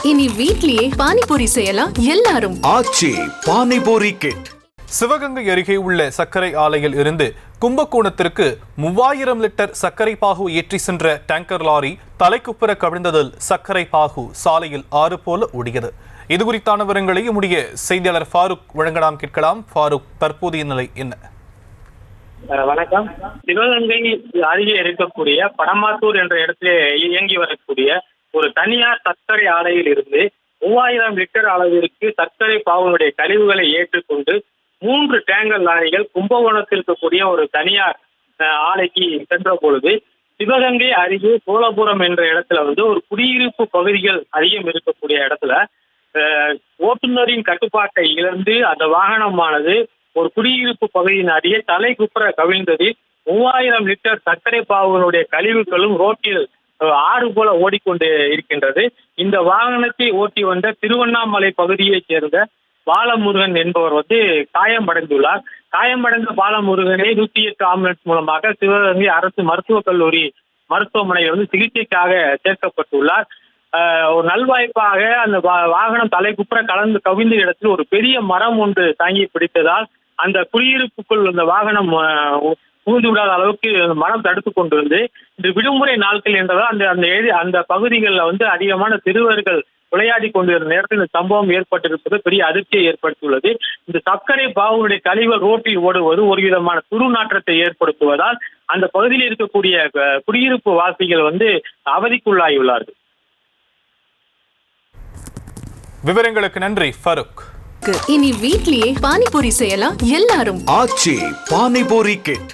இனி வீட்லயே பானிபூரி செய்யலாம் எல்லாரும். ஆச்சி பானிபூரி கிட். சிவகங்கை அருகே உள்ள சர்க்கரை ஆலையில் இருந்து கும்பகோணத்திற்கு 3000 லிட்டர் சர்க்கரை பாகு ஏற்றி சென்ற டேங்கர் லாரி தலைக்குப்புற கவிழ்ந்ததில் சர்க்கரை பாகு சாலையில் ஆறு போல ஓடியது. இது குறித்தான விவரங்களை நம்முடைய செய்தியாளர் ஃபாரூக் வழங்கலாம் கேட்கலாம். ஃபாரூக், தற்போதைய நிலை என்ன? வணக்கம். சிவகங்கை அருகே இருக்கக்கூடிய படமாத்தூர் என்ற இடத்திலே இயங்கி வரக்கூடிய ஒரு தனியார் சர்க்கரை ஆலையில் இருந்து 3000 லிட்டர் அளவிற்கு சர்க்கரை பாகுனுடைய கழிவுகளை ஏற்றுக்கொண்டு 3 டேங்கர் லாரிகள் கும்பகோணத்தில் இருக்கக்கூடிய ஒரு தனியார் ஆலைக்கு சென்ற பொழுது சிவகங்கை அருகே சோழபுரம் என்ற இடத்துல ஒரு குடியிருப்பு பகுதிகள் அதிகம் இருக்கக்கூடிய இடத்துல ஓட்டுநரின் கட்டுப்பாட்டை இழந்து அந்த வாகனமானது ஒரு குடியிருப்பு பகுதியின் அருகே தலைக்குப்புற கவிழ்ந்ததில் 3000 லிட்டர் சர்க்கரை பாகுனுடைய கழிவுகளும் ரோட்டில் ஆறு போல ஓடிக்கொண்டு இருக்கின்றது. இந்த வாகனத்தை ஓட்டி வந்த திருவண்ணாமலை பகுதியைச் சேர்ந்த பாலமுருகன் என்பவர் காயமடைந்துள்ளார். காயமடைந்த பாலமுருகனை 108 ஆம்புலன்ஸ் மூலமாக சிவகங்கை அரசு மருத்துவக் கல்லூரி மருத்துவமனையில் சிகிச்சைக்காக சேர்க்கப்பட்டுள்ளார். ஒரு நல்வாய்ப்பாக அந்த வாகனம் தலைக்குப்புற கவிழ்ந்த இடத்தில் ஒரு பெரிய மரம் ஒன்று தாங்கி பிடித்ததால் அந்த குடியிருப்புக்குள் அந்த வாகனம் புகுந்து விடாத அளவுக்கு மரம் தடுத்து கொண்டிருந்து இந்த விடுமுறை நாட்கள் என்றதால் அந்த பகுதிகளில் அதிகமான சிறுவர்கள் விளையாடி கொண்டிருந்த நேரத்தில் இந்த சம்பவம் ஏற்பட்டிருப்பது பெரிய அதிர்ச்சியை ஏற்படுத்தியுள்ளது. இந்த சர்க்கரை பாகுனுடைய கழிவுகள் ரோட்டில் ஓடுவது ஒரு விதமான துர்நாற்றத்தை ஏற்படுத்துவதால் அந்த பகுதியில் இருக்கக்கூடிய குடியிருப்பு வாசிகள் அவதிக்குள்ளாகியுள்ளார்கள். விவரங்களுக்கு நன்றி ஃபாரூக். இனி வீட்லயே பானிபூரி செய்யலாம் எல்லாரும். ஆச்சி பானிபூரி கிட்.